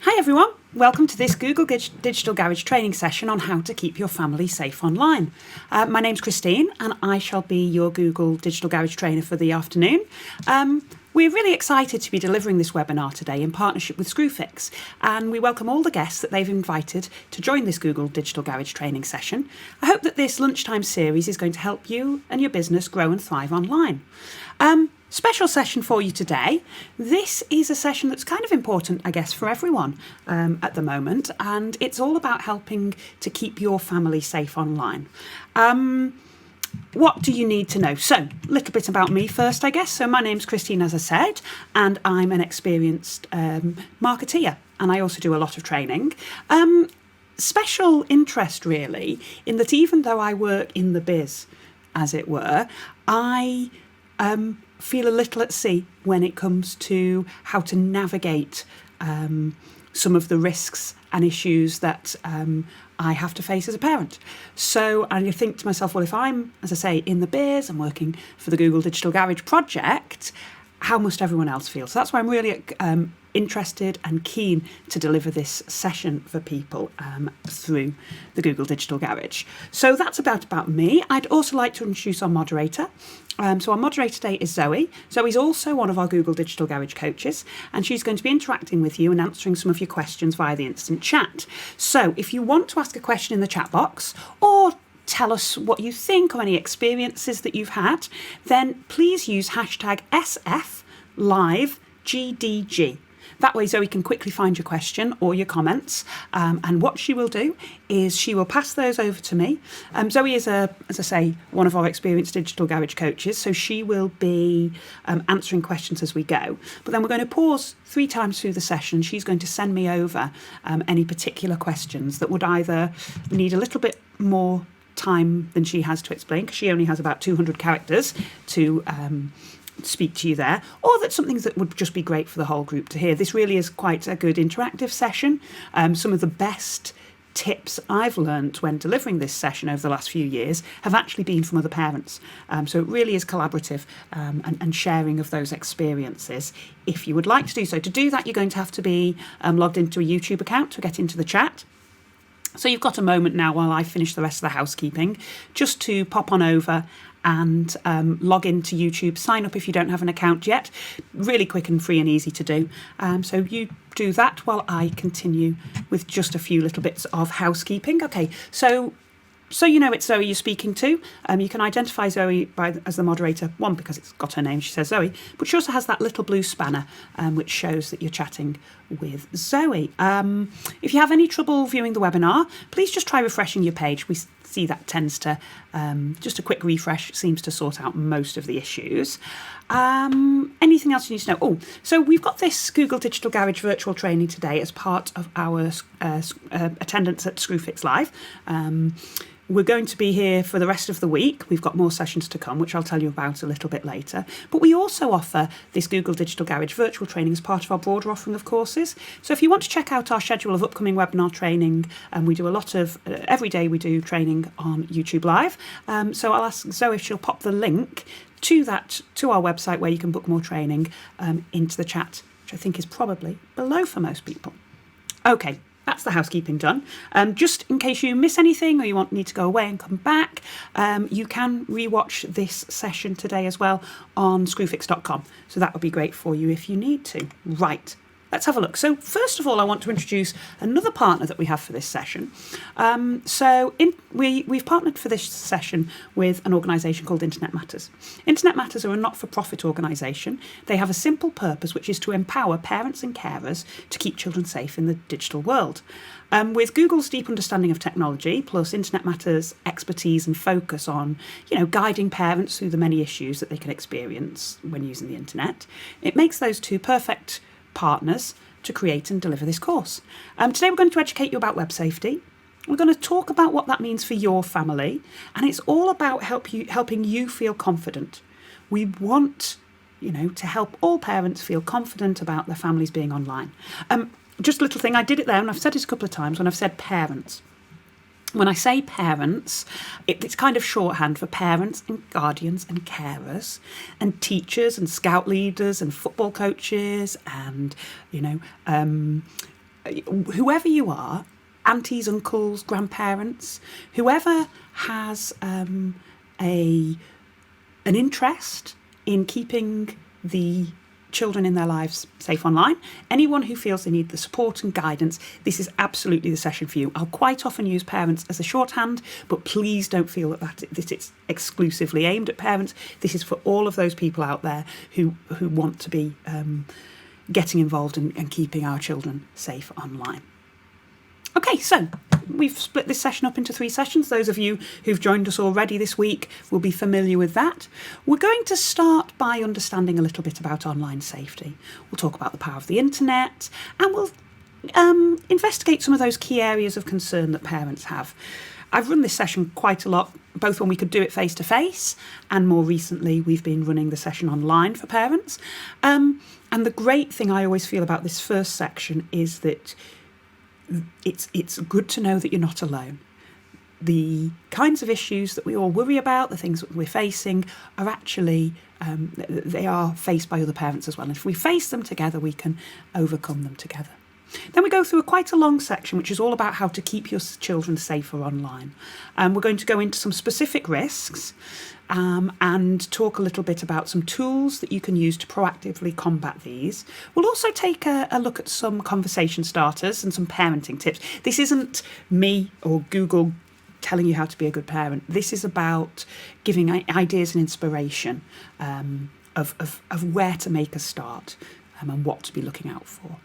Hi everyone, welcome to this Google Digital Garage training session on how to keep your family safe online. My name's Christine and I shall be your Google Digital Garage trainer for the afternoon. We're really excited to be delivering this webinar today in partnership with Screwfix, and we welcome all the guests that they've invited to join this Google Digital Garage training session. I hope that this lunchtime series is going to help you and your business grow and thrive online. Special session for you today. This is a session that's kind of important, I guess, for everyone at the moment, and it's all about helping to keep your family safe online. What do you need to know? So, a little bit about me first, I guess. So my name's Christine, as I said, and I'm an experienced marketeer, and I also do a lot of training. Special interest, really, in that even though I work in the biz, as it were, I feel a little at sea when it comes to how to navigate some of the risks and issues that I have to face as a parent. So I think to myself, well, if I'm, as I say, in the biz and working for the Google Digital Garage project, how must everyone else feel? So that's why I'm really interested and keen to deliver this session for people through the Google Digital Garage. So that's about me. I'd also like to introduce our moderator. So our moderator today is Zoe. Zoe's also one of our Google Digital Garage coaches, and she's going to be interacting with you and answering some of your questions via the instant chat. So if you want to ask a question in the chat box or tell us what you think or any experiences that you've had, then please use hashtag SFLiveGDG. That way Zoe can quickly find your question or your comments, and what she will do is she will pass those over to me. Zoe is, as I say, one of our experienced Digital Garage coaches, so she will be answering questions as we go. But then we're going to pause 3 times through the session. She's going to send me over any particular questions that would either need a little bit more time than she has to explain, because she only has about 200 characters to speak to you there, or that's something that would just be great for the whole group to hear. This really is quite a good interactive session. Some of the best tips I've learned when delivering this session over the last few years have actually been from other parents. So it really is collaborative and sharing of those experiences if you would like to do so. To do that, you're going to have to be logged into a YouTube account to get into the chat. So you've got a moment now while I finish the rest of the housekeeping just to pop on over and log into YouTube. Sign up if you don't have an account yet. Really quick and free and easy to do. So you do that while I continue with just a few little bits of housekeeping. Okay, so you know it's Zoe you're speaking to. You can identify Zoe as the moderator, one, because it's got her name, she says Zoe, but she also has that little blue spanner which shows that you're chatting with Zoe. If you have any trouble viewing the webinar, please just try refreshing your page. We see that tends to, just a quick refresh seems to sort out most of the issues. Anything else you need to know? Oh, so we've got this Google Digital Garage virtual training today as part of our attendance at Screwfix Live. We're going to be here for the rest of the week. We've got more sessions to come, which I'll tell you about a little bit later. But we also offer this Google Digital Garage virtual training as part of our broader offering of courses. So if you want to check out our schedule of upcoming webinar training, we do a lot of, every day we do training on YouTube Live. So I'll ask Zoe if she'll pop the link to our website where you can book more training into the chat, which I think is probably below for most people. Okay. That's the housekeeping done. Just in case you miss anything or you need to go away and come back, you can rewatch this session today as well on screwfix.com. So that would be great for you if you need to. Right. Let's have a look. So first of all, I want to introduce another partner that we have for this session. We've partnered for this session with an organisation called Internet Matters. Internet Matters are a not-for-profit organisation. They have a simple purpose, which is to empower parents and carers to keep children safe in the digital world. With Google's deep understanding of technology, plus Internet Matters' expertise and focus on, guiding parents through the many issues that they can experience when using the internet, it makes those two perfect partners to create and deliver this course. Today we're going to educate you about web safety. We're going to talk about what that means for your family, and it's all about helping you feel confident. We want, to help all parents feel confident about their families being online. Just a little thing, I did it there, and I've said it a couple of times when I've said parents. When I say parents, it's kind of shorthand for parents and guardians and carers and teachers and scout leaders and football coaches and, whoever you are, aunties, uncles, grandparents, whoever has an interest in keeping the children in their lives safe online, anyone who feels they need the support and guidance, this is absolutely the session for you. I'll quite often use parents as a shorthand, but please don't feel that it's exclusively aimed at parents. This is for all of those people out there who want to be getting involved and keeping our children safe online. Okay, so we've split this session up into 3 sessions. Those of you who've joined us already this week will be familiar with that. We're going to start by understanding a little bit about online safety. We'll talk about the power of the internet, and we'll investigate some of those key areas of concern that parents have. I've run this session quite a lot, both when we could do it face-to-face, and more recently we've been running the session online for parents. And the great thing I always feel about this first section is that it's good to know that you're not alone. The kinds of issues that we all worry about, the things that we're facing, are actually, they are faced by other parents as well. And if we face them together, we can overcome them together. Then we go through quite a long section, which is all about how to keep your children safer online. We're going to go into some specific risks and talk a little bit about some tools that you can use to proactively combat these. We'll also take a look at some conversation starters and some parenting tips. This isn't me or Google telling you how to be a good parent. This is about giving ideas and inspiration of where to make a start and what to be looking out for.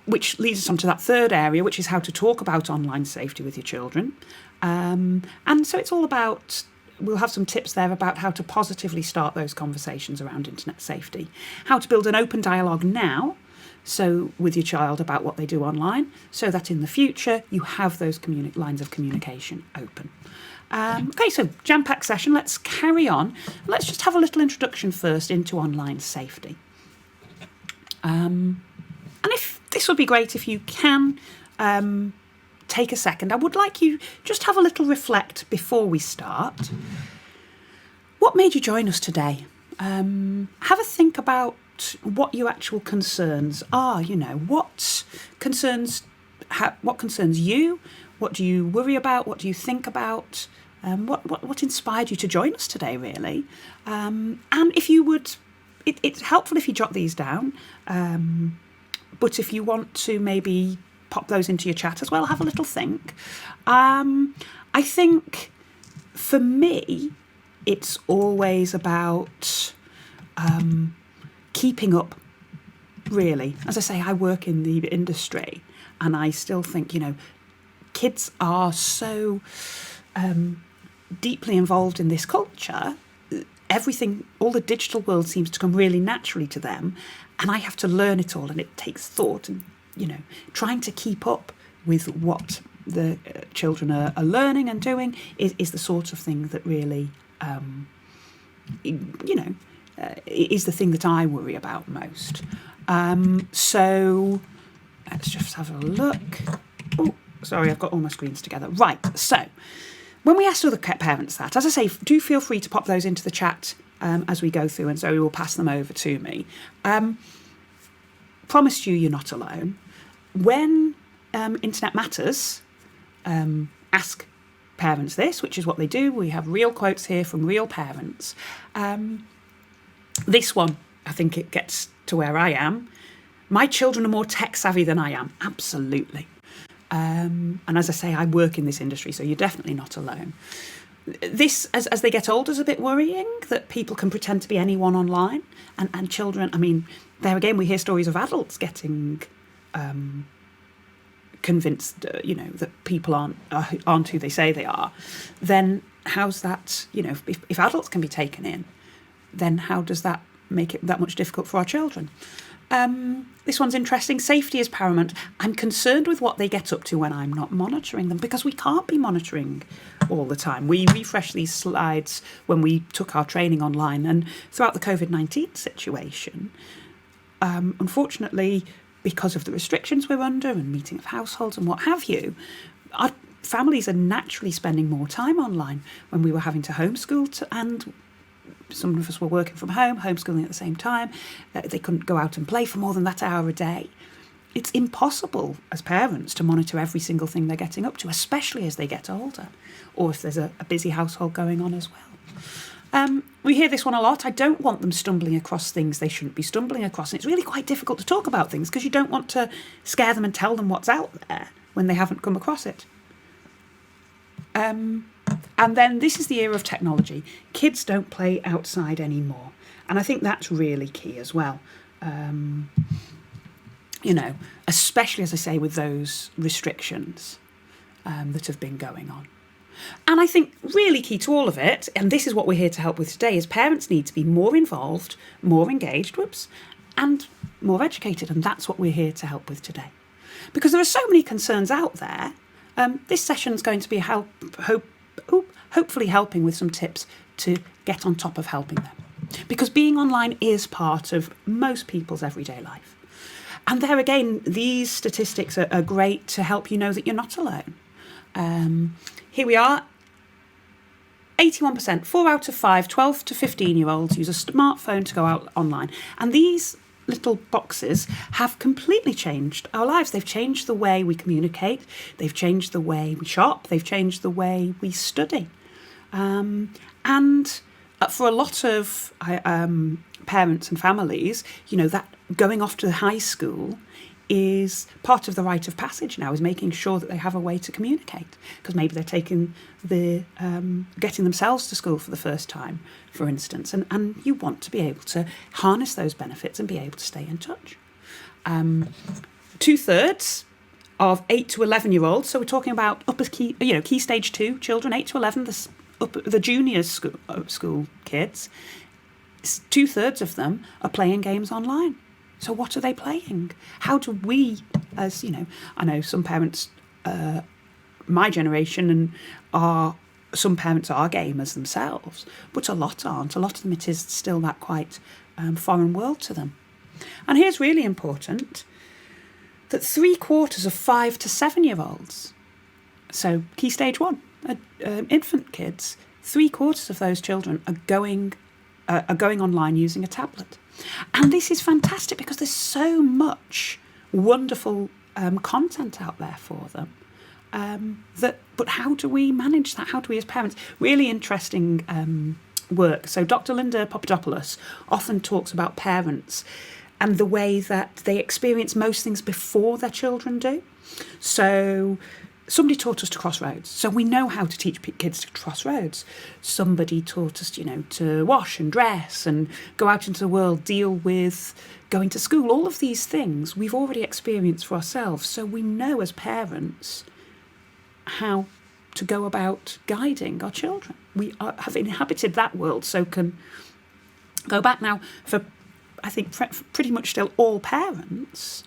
Which leads us on to that third area, which is how to talk about online safety with your children. And so it's all about, we'll have some tips there about how to positively start those conversations around internet safety, how to build an open dialogue now, so with your child about what they do online, so that in the future you have those lines of communication open. Okay, so jam-packed session, let's carry on. Let's just have a little introduction first into online safety. And if this would be great if you can take a second. I would like you just have a little reflect before we start. What made you join us today? Have a think about what your actual concerns are. You know, what concerns you? What do you worry about? What do you think about? What inspired you to join us today, really? And if you would, it's helpful if you jot these down. But if you want to maybe pop those into your chat as well, have a little think. I think for me, it's always about keeping up, really. As I say, I work in the industry and I still think, you know, kids are so deeply involved in this culture. Everything, all the digital world seems to come really naturally to them, and I have to learn it all, and it takes thought and, you know, trying to keep up with what the children are learning and doing is the sort of thing that really, is the thing that I worry about most. So let's just have a look. Oh, sorry, I've got all my screens together. Right, so when we asked other parents that, as I say, do feel free to pop those into the chat as we go through, and Zoe will pass them over to me. Promise you're not alone. When Internet Matters ask parents this, which is what they do, we have real quotes here from real parents. This one, I think it gets to where I am. My children are more tech savvy than I am. Absolutely. And as I say, I work in this industry, so you're definitely not alone. This, as they get older, is a bit worrying that people can pretend to be anyone online. And children, I mean, there again, we hear stories of adults getting convinced, that people aren't who they say they are. Then how's that, if adults can be taken in, then how does that make it that much difficult for our children? This one's interesting. Safety is paramount. I'm concerned with what they get up to when I'm not monitoring them, because we can't be monitoring all the time. We refreshed these slides when we took our training online, and throughout the COVID-19 situation, unfortunately, because of the restrictions we're under and meeting of households and what have you, our families are naturally spending more time online. When we were having to homeschool and some of us were working from home, homeschooling at the same time. They couldn't go out and play for more than that hour a day. it's impossible as parents to monitor every single thing they're getting up to, especially as they get older, or if there's a busy household going on as well. We hear this one a lot. I don't want them stumbling across things they shouldn't be stumbling across. And it's really quite difficult to talk about things because you don't want to scare them and tell them what's out there when they haven't come across it. And then this is the era of technology. Kids don't play outside anymore. And I think that's really key as well. Especially, as I say, with those restrictions that have been going on. And I think really key to all of it, and this is what we're here to help with today, is parents need to be more involved, more engaged, and more educated. And that's what we're here to help with today. Because there are so many concerns out there, this session's going to be hopefully helping with some tips to get on top of helping them. Because being online is part of most people's everyday life. And there again, these statistics are great to help you know that you're not alone. Here we are, 81%, 4 out of 5, 12 to 15-year-olds use a smartphone to go out online. And these little boxes have completely changed our lives. They've changed the way we communicate. They've changed the way we shop. They've changed the way we study. And for a lot of parents and families, that going off to high school is part of the rite of passage now, is making sure that they have a way to communicate, because maybe they're taking getting themselves to school for the first time, for instance, and you want to be able to harness those benefits and be able to stay in touch. 2/3 of 8 to 11-year-olds, so we're talking about key stage 2 children, 8 to 11, the junior school kids, 2/3 of them are playing games online. So what are they playing? How do we, as I know some parents, my generation, and some parents are gamers themselves, but a lot aren't. A lot of them, it is still that quite foreign world to them. And here's really important, that 3/4 of 5 to 7-year-olds, so key stage 1, infant kids, 3/4 of those children are going online using a tablet. And this is fantastic because there's so much wonderful content out there for them. But how do we manage that? How do we as parents? Really interesting work. So Dr. Linda Papadopoulos often talks about parents and the way that they experience most things before their children do. So somebody taught us to cross roads, so we know how to teach kids to cross roads. Somebody taught us, to wash and dress and go out into the world, deal with going to school. All of these things we've already experienced for ourselves, so we know as parents how to go about guiding our children. We have inhabited that world, so can go back now for, I think, pretty much still all parents.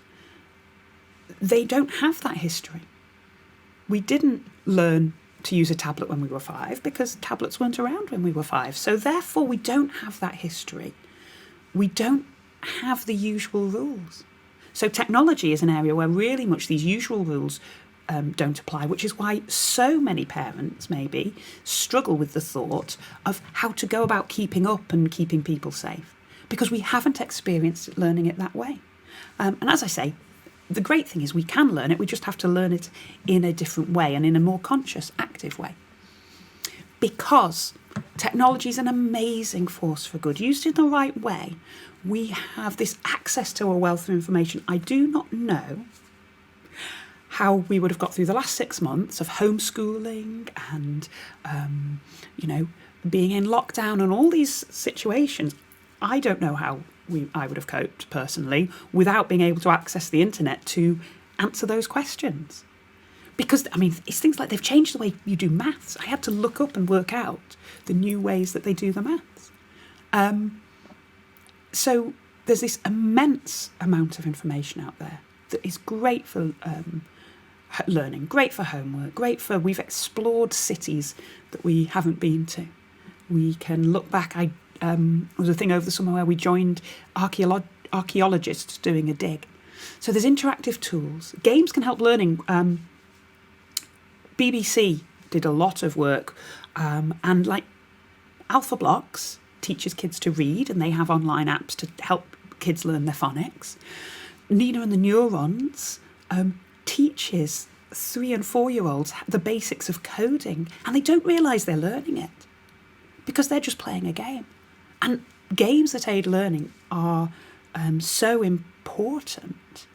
They don't have that history. We didn't learn to use a tablet when we were 5 because tablets weren't around when we were 5. So therefore, we don't have that history. We don't have the usual rules. So technology is an area where really much these usual rules don't apply, which is why so many parents maybe struggle with the thought of how to go about keeping up and keeping people safe, because we haven't experienced learning it that way. And as I say, the great thing is we can learn it, we just have to learn it in a different way and in a more conscious, active way. Because technology is an amazing force for good. Used in the right way, we have this access to a wealth of information. I do not know how we would have got through the last 6 months of homeschooling and, being in lockdown and all these situations. I don't know how I would have coped personally without being able to access the internet to answer those questions. Because, it's things like they've changed the way you do maths. I had to look up and work out the new ways that they do the maths. So there's this immense amount of information out there that is great for learning, great for homework, we've explored cities that we haven't been to. We can look back. There was a thing over the summer where we joined archaeologists doing a dig. So there's interactive tools. Games can help learning. BBC did a lot of work, and like Alpha Blocks teaches kids to read, and they have online apps to help kids learn their phonics. Nina and the Neurons teaches 3 and 4-year-olds the basics of coding, and they don't realise they're learning it because they're just playing a game. And games that aid learning are so important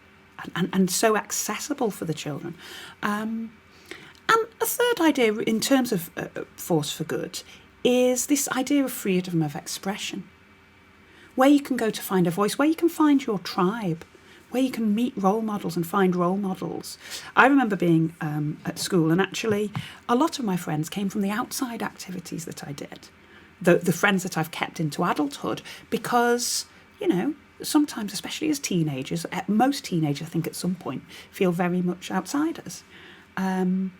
and so accessible for the children. And a third idea in terms of force for good is this idea of freedom of expression, where you can go to find a voice, where you can find your tribe, where you can meet role models and find role models. I remember being at school, and actually a lot of my friends came from the outside activities that I did, the friends that I've kept into adulthood, because, you know, sometimes, especially as teenagers, most teenagers I think at some point feel very much outsiders. And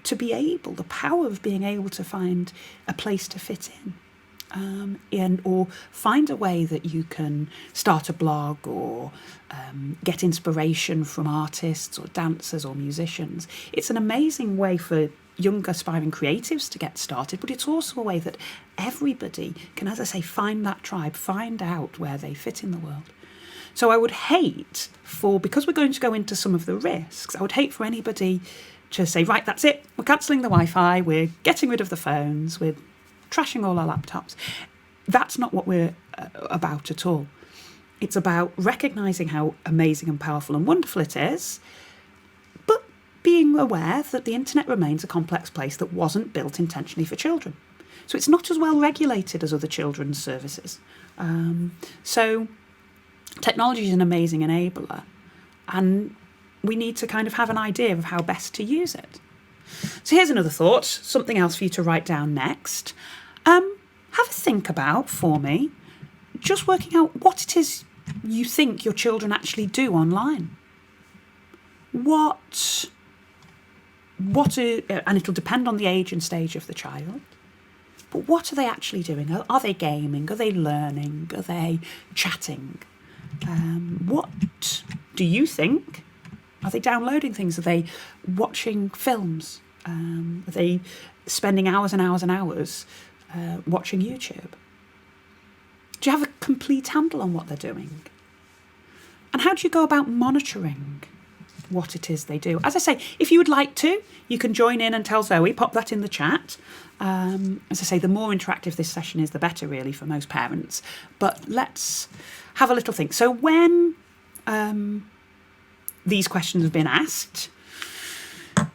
to be able, the power of being able to find a place to fit in, or find a way that you can start a blog or get inspiration from artists or dancers or musicians. It's an amazing way for young aspiring creatives to get started, but it's also a way that everybody can, as I say, find that tribe, find out where they fit in the world. So I would hate because we're going to go into some of the risks, I would hate for anybody to say, right, that's it, we're cancelling the Wi-Fi, we're getting rid of the phones, we're trashing all our laptops. That's not what we're about at all. It's about recognising how amazing and powerful and wonderful it is, but being aware that the internet remains a complex place that wasn't built intentionally for children. So it's not as well regulated as other children's services. So technology is an amazing enabler, and we need to kind of have an idea of how best to use it. So here's another thought, something else for you to write down next. Have a think about, for me, just working out what it is you think your children actually do online. And it'll depend on the age and stage of the child, but what are they actually doing? Are they gaming? Are they learning? Are they chatting? What do you think? Are they downloading things? Are they watching films? Are they spending hours and hours and hours watching YouTube? Do you have a complete handle on what they're doing? And how do you go about monitoring what it is they do? As I say, if you would like to, you can join in and tell Zoe, pop that in the chat. As I say, the more interactive this session is, the better, really, for most parents. But let's have a little think. So when these questions have been asked,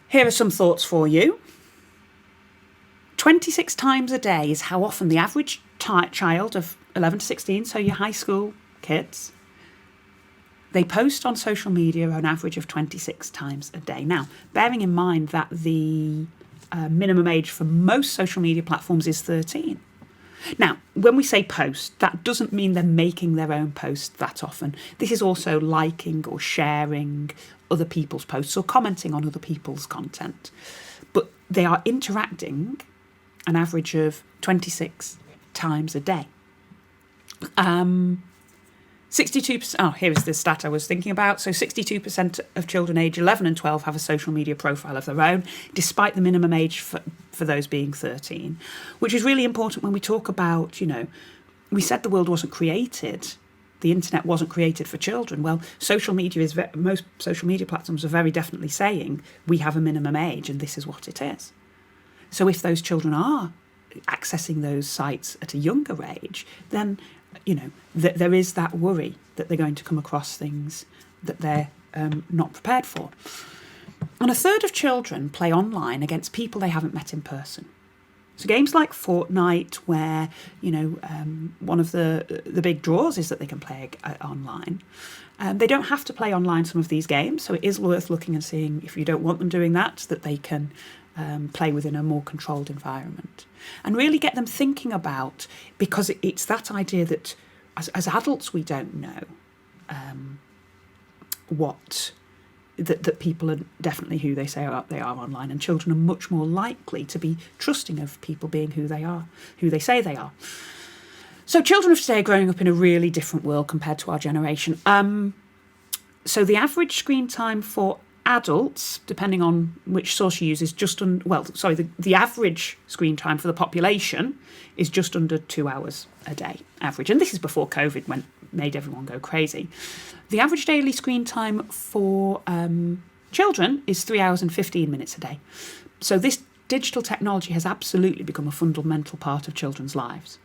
here are some thoughts for you. 26 times a day is how often the average child of 11 to 16, so your high school kids, they post on social media an average of 26 times a day. Now, bearing in mind that the minimum age for most social media platforms is 13. Now, when we say post, that doesn't mean they're making their own post that often. This is also liking or sharing other people's posts or commenting on other people's content. But they are interacting an average of 26 times a day. 62%, here is the stat I was thinking about. So 62% of children aged 11 and 12 have a social media profile of their own, despite the minimum age for those being 13, which is really important when we talk about, we said the world wasn't created, the internet wasn't created for children. Well, social media most social media platforms are very definitely saying we have a minimum age and this is what it is. So if those children are accessing those sites at a younger age, then there is that worry that they're going to come across things that they're not prepared for. And a third of children play online against people they haven't met in person. So games like Fortnite, where one of the big draws is that they can play online. They don't have to play online some of these games, so it is worth looking and seeing, if you don't want them doing that they can play within a more controlled environment. And really get them thinking about, because it's that idea that as adults we don't know that people are definitely who they say they are online, and children are much more likely to be trusting of people being who they say they are. So children of today are growing up in a really different world compared to our generation. So the average screen time for adults, depending on which source you use, is the average screen time for the population is just under 2 hours a day, average. And this is before COVID made everyone go crazy. The average daily screen time for children is 3 hours and 15 minutes a day. So this digital technology has absolutely become a fundamental part of children's lives.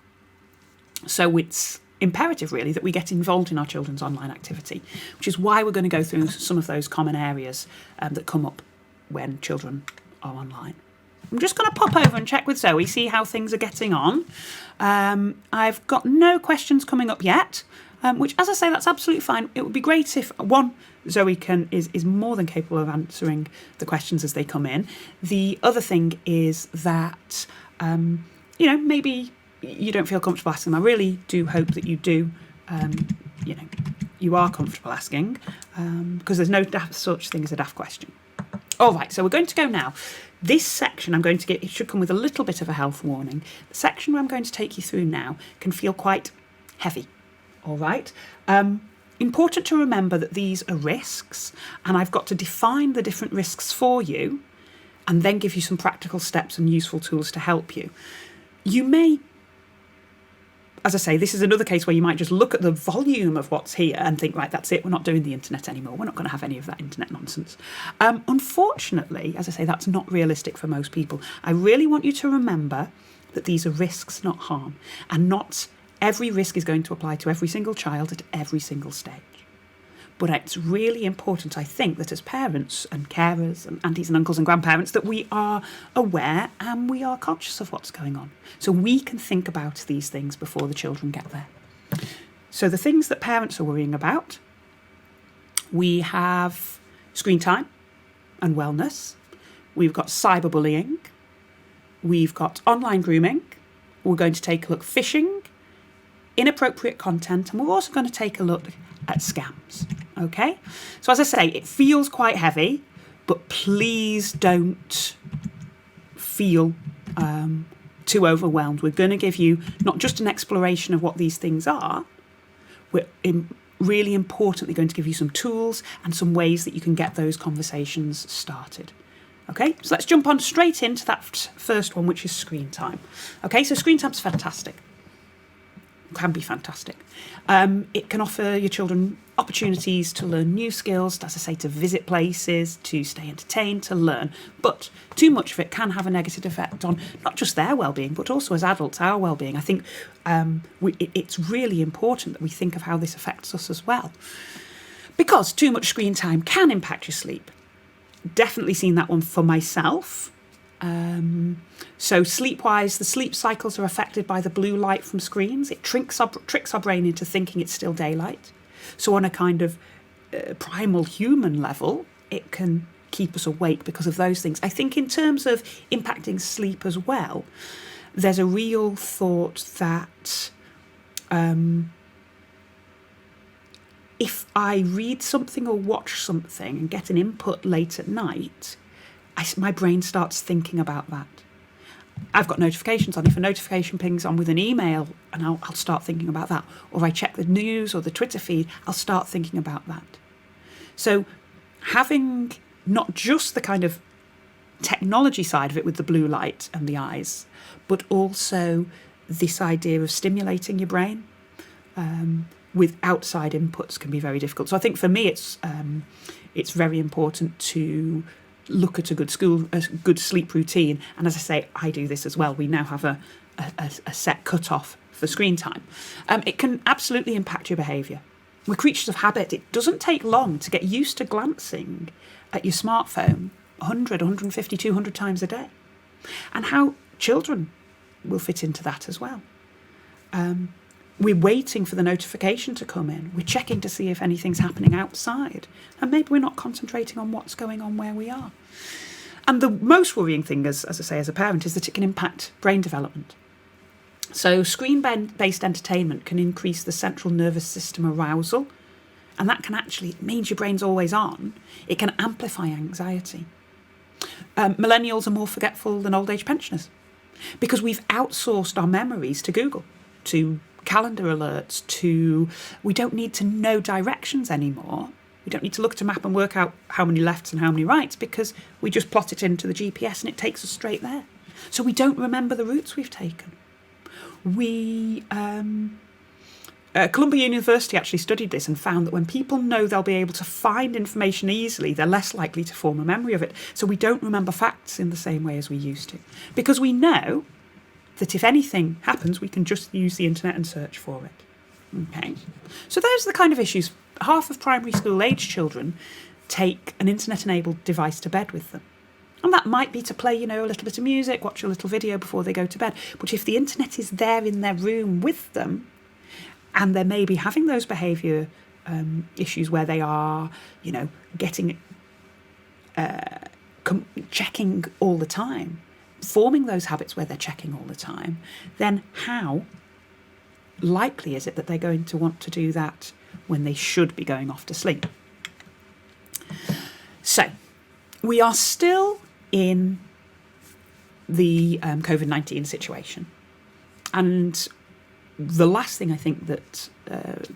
So it's imperative, really, that we get involved in our children's online activity, which is why we're going to go through some of those common areas that come up when children are online. I'm just going to pop over and check with Zoe, see how things are getting on. I've got no questions coming up yet, which, as I say, that's absolutely fine. It would be great if, one, Zoe is more than capable of answering the questions as they come in. The other thing is that, maybe you don't feel comfortable asking them. I really do hope that you do, you are comfortable asking, because there's no such thing as a daft question. All right, so we're going to go now. This section it should come with a little bit of a health warning. The section I'm going to take you through now can feel quite heavy, all right? Important to remember that these are risks, and I've got to define the different risks for you and then give you some practical steps and useful tools to help you. You may, as I say, this is another case where you might just look at the volume of what's here and think, right, that's it, we're not doing the internet anymore. We're not going to have any of that internet nonsense. Unfortunately, as I say, that's not realistic for most people. I really want you to remember that these are risks, not harm, and not every risk is going to apply to every single child at every single stage. But it's really important, I think, that as parents and carers and aunties and uncles and grandparents, that we are aware and we are conscious of what's going on. So we can think about these things before the children get there. So the things that parents are worrying about, we have screen time and wellness. We've got cyberbullying. We've got online grooming. We're going to take a look at phishing, inappropriate content, and we're also going to take a look at scams. Okay, so as I say, it feels quite heavy, but please don't feel too overwhelmed. We're going to give you not just an exploration of what these things are, we're really importantly going to give you some tools and some ways that you can get those conversations started. Okay, so let's jump on straight into that first one, which is screen time. Okay, so screen time's fantastic. Can be fantastic. It can offer your children opportunities to learn new skills, as I say, to visit places, to stay entertained, to learn. But too much of it can have a negative effect on not just their well-being, but also as adults, our well-being. I think it's really important that we think of how this affects us as well. Because too much screen time can impact your sleep. Definitely seen that one for myself. So sleep-wise, the sleep cycles are affected by the blue light from screens. It tricks our brain into thinking it's still daylight. So on a kind of primal human level, it can keep us awake because of those things. I think in terms of impacting sleep as well, there's a real thought that if I read something or watch something and get an input late at night, my brain starts thinking about that. I've got notifications on. If a notification pings on with an email, and I'll start thinking about that. Or if I check the news or the Twitter feed, I'll start thinking about that. So having not just the kind of technology side of it with the blue light and the eyes, but also this idea of stimulating your brain with outside inputs can be very difficult. So I think for me, it's very important to look at a good sleep routine. And as I say, I do this as well. We now have a set cut-off for screen time. It can absolutely impact your behaviour. We're creatures of habit. It doesn't take long to get used to glancing at your smartphone 100, 150, 200 times a day. And how children will fit into that as well. We're waiting for the notification to come in. We're checking to see if anything's happening outside. And maybe we're not concentrating on what's going on where we are. And the most worrying thing, as I say, as a parent, is that it can impact brain development. So screen-based entertainment can increase the central nervous system arousal. And that can it means your brain's always on. It can amplify anxiety. Millennials are more forgetful than old age pensioners because we've outsourced our memories to Google, to calendar alerts, we don't need to know directions anymore We don't need to look at a map and work out how many lefts and how many rights, because we just plot it into the GPS and it takes us straight there. So we don't remember the routes we've taken. Columbia University actually studied this and found that when people know they'll be able to find information easily, they're less likely to form a memory of it. So we don't remember facts in the same way as we used to, because we know that if anything happens, we can just use the internet and search for it. Okay, so those are the kind of issues. Half of primary school age children take an internet-enabled device to bed with them. And that might be to play, a little bit of music, watch a little video before they go to bed. But if the internet is there in their room with them, and they're maybe having those behaviour issues where they are, getting, checking all the time, forming those habits where they're checking all the time, then how likely is it that they're going to want to do that when they should be going off to sleep? So, we are still in the COVID-19 situation. And the last thing I think that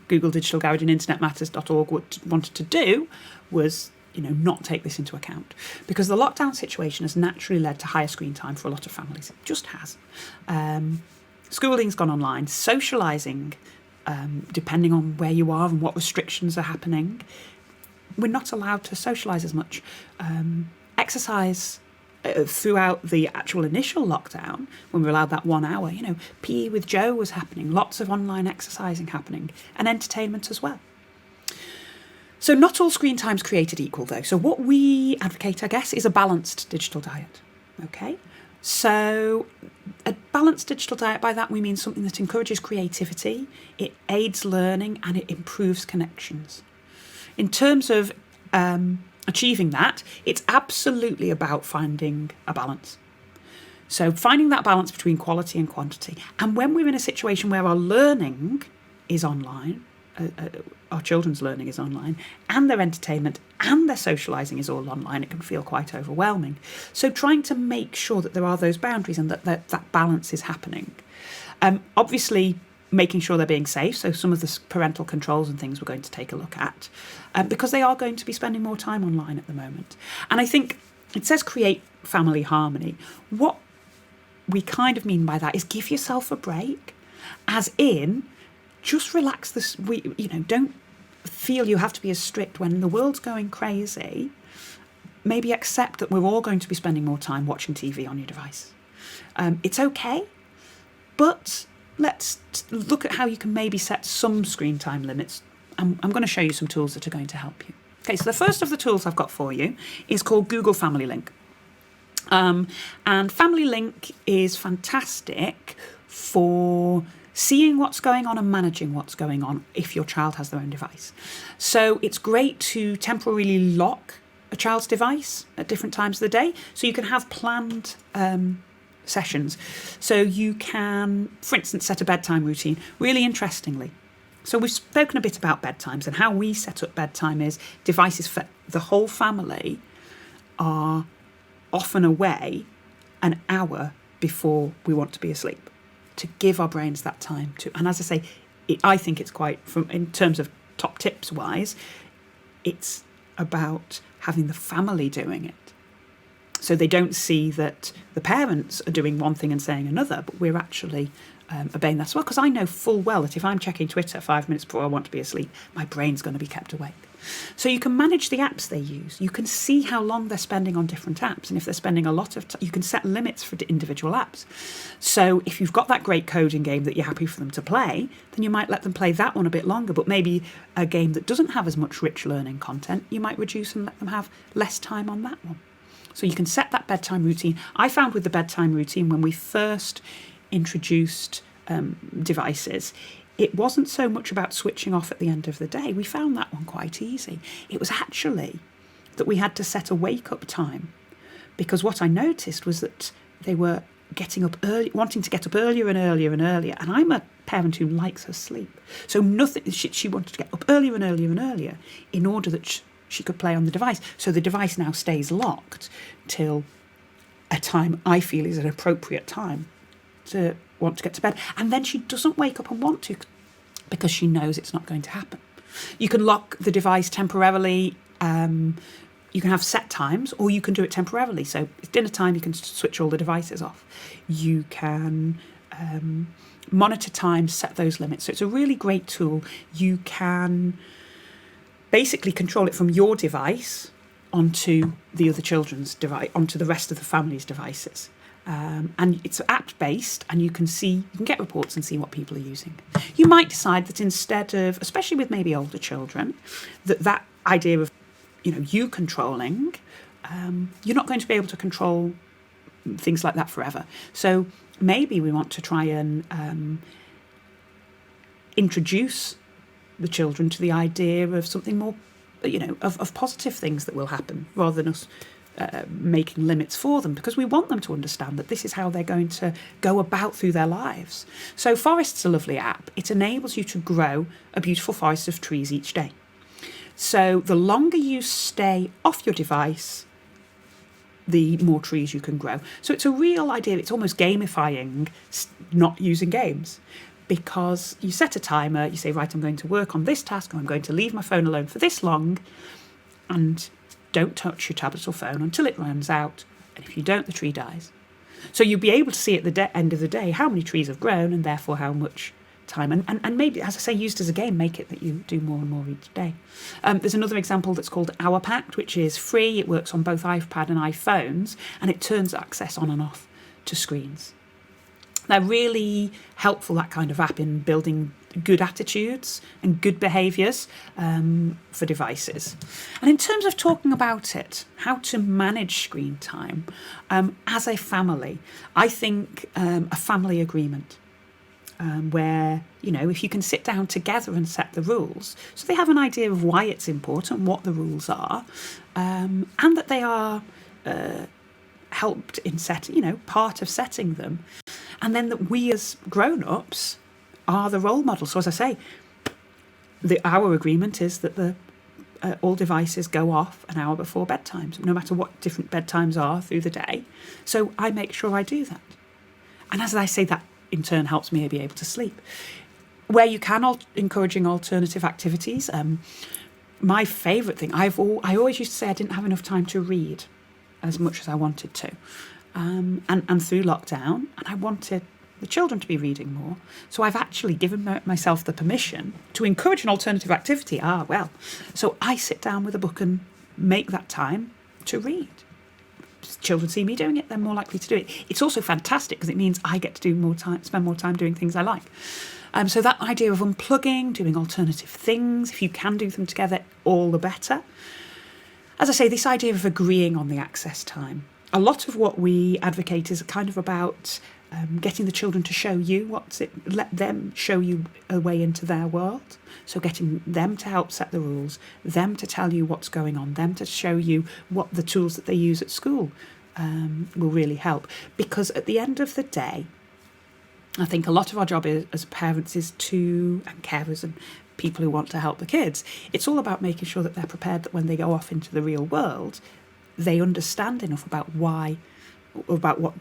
Google Digital Garage and internetmatters.org wanted to do was, not take this into account, because the lockdown situation has naturally led to higher screen time for a lot of families. It just has. Schooling's gone online, socialising, depending on where you are and what restrictions are happening, we're not allowed to socialise as much. Exercise throughout the actual initial lockdown, when we were allowed that 1 hour, PE with Joe was happening, lots of online exercising happening, and entertainment as well. So not all screen time's created equal, though. So what we advocate, I guess, is a balanced digital diet. Okay? So a balanced digital diet, by that we mean something that encourages creativity, it aids learning, and it improves connections. In terms of achieving that, it's absolutely about finding a balance. So finding that balance between quality and quantity. And when we're in a situation where our learning is online, our children's learning is online, and their entertainment and their socialising is all online, it can feel quite overwhelming. So trying to make sure that there are those boundaries and that balance is happening. Obviously, making sure they're being safe. So some of the parental controls and things we're going to take a look at, because they are going to be spending more time online at the moment. And I think it says create family harmony. What we kind of mean by that is give yourself a break, as in just relax this. Don't feel you have to be as strict when the world's going crazy. Maybe accept that we're all going to be spending more time watching TV on your device. It's okay, but let's look at how you can maybe set some screen time limits. I'm going to show you some tools that are going to help you. Okay, so the first of the tools I've got for you is called Google Family Link. And Family Link is fantastic for seeing what's going on and managing what's going on if your child has their own device. So it's great to temporarily lock a child's device at different times of the day, so you can have planned sessions. So you can, for instance, set a bedtime routine. Really interestingly, so we've spoken a bit about bedtimes, and how we set up bedtime is devices for the whole family are often away an hour before we want to be asleep, to give our brains that time to. And as I say, I think it's quite, in terms of top tips wise, it's about having the family doing it. So they don't see that the parents are doing one thing and saying another, but we're actually obeying that as well. Because I know full well that if I'm checking Twitter 5 minutes before I want to be asleep, my brain's going to be kept awake. So you can manage the apps they use. You can see how long they're spending on different apps. And if they're spending a lot of time, you can set limits for individual apps. So if you've got that great coding game that you're happy for them to play, then you might let them play that one a bit longer. But maybe a game that doesn't have as much rich learning content, you might reduce and let them have less time on that one. So you can set that bedtime routine. I found with the bedtime routine, when we first introduced devices, it wasn't so much about switching off at the end of the day. We found that one quite easy. It was actually that we had to set a wake-up time, because what I noticed was that they were getting up early, wanting to get up earlier and earlier and earlier. And I'm a parent who likes her sleep. So she wanted to get up earlier and earlier and earlier in order that she could play on the device. So the device now stays locked till a time I feel is an appropriate time to want to get to bed. And then she doesn't wake up and want to, because she knows it's not going to happen. You can lock the device temporarily. You can have set times, or you can do it temporarily. So it's dinner time, you can switch all the devices off. You can monitor time, set those limits. So it's a really great tool. You can basically control it from your device onto the other children's device, onto the rest of the family's devices. And it's app-based, and you can get reports and see what people are using. You might decide that instead of, especially with maybe older children, that idea of you controlling, you're not going to be able to control things like that forever. So maybe we want to try and introduce the children to the idea of something more, of positive things that will happen, rather than us making limits for them, because we want them to understand that this is how they're going to go about through their lives. So Forest's a lovely app. It enables you to grow a beautiful forest of trees each day. So the longer you stay off your device, the more trees you can grow. So it's a real idea. It's almost gamifying not using games, because you set a timer, you say, right, I'm going to work on this task, or I'm going to leave my phone alone for this long, and don't touch your tablet or phone until it runs out. And if you don't, the tree dies. So you'll be able to see at the end of the day how many trees have grown, and therefore how much time. And maybe, as I say, used as a game, make it that you do more and more each day. There's another example that's called Hour Pact, which is free. It works on both iPad and iPhones, and it turns access on and off to screens. They're really helpful, that kind of app, in building good attitudes and good behaviours for devices. And in terms of talking about it, how to manage screen time as a family, I think a family agreement where, if you can sit down together and set the rules, so they have an idea of why it's important, what the rules are, and that they are helped in part of setting them. And then that we as grown-ups are the role models. So as I say, our agreement is that all devices go off an hour before bedtime, no matter what different bedtimes are through the day. So I make sure I do that. And as I say, that in turn helps me be able to sleep. Where you can, encouraging alternative activities. My favourite thing, I always used to say I didn't have enough time to read as much as I wanted to. And through lockdown, and I wanted the children to be reading more. So I've actually given myself the permission to encourage an alternative activity. So I sit down with a book and make that time to read. Children see me doing it, they're more likely to do it. It's also fantastic because it means I get to spend more time doing things I like. So that idea of unplugging, doing alternative things, if you can do them together, all the better. As I say, this idea of agreeing on the access time. A lot of what we advocate is kind of about getting the children to show you let them show you a way into their world. So getting them to help set the rules, them to tell you what's going on, them to show you what the tools that they use at school will really help. Because at the end of the day, I think a lot of our job as parents and carers and people who want to help the kids, it's all about making sure that they're prepared that when they go off into the real world, they understand enough about what